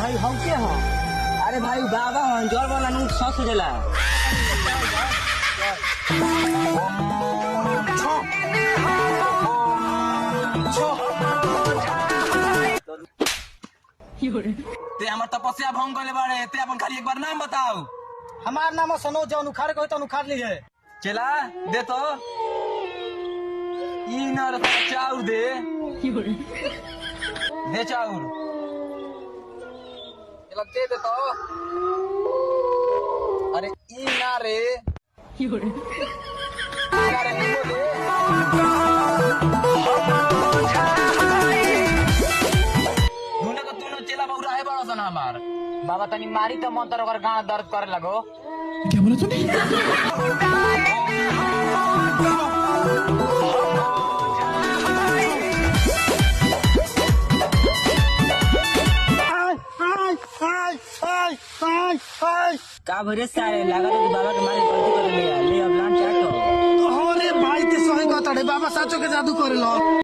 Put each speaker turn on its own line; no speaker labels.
भाई हम के हो?
अरे भाई बाबा हन जोर वाला नूट सस देला
ते हमर तपस्या भंग करले बारे ते अपन खाली एक बार नाम बताओ।
हमार नाम है सनोज, जौन उखाड़ के तो उखाड़ ली है।
चला दे तो ई नर चाउर दे दे चाउर चला दे दे तो। अरे ई ना रे अरे नींबू दे धुने को तूने चला बहुरा है बड़ा सन हमार
बाबा तनी मारी तो मंतर ओकर गाना दर्द करे लगो।
क्या बोला तूने?
का भरे सारे लगा तो बाबा के मारे गलती कर लिया ले अब लान चाटो।
अरे भाई ते सही कहता रे, बाबा साचो के जादू करे लो।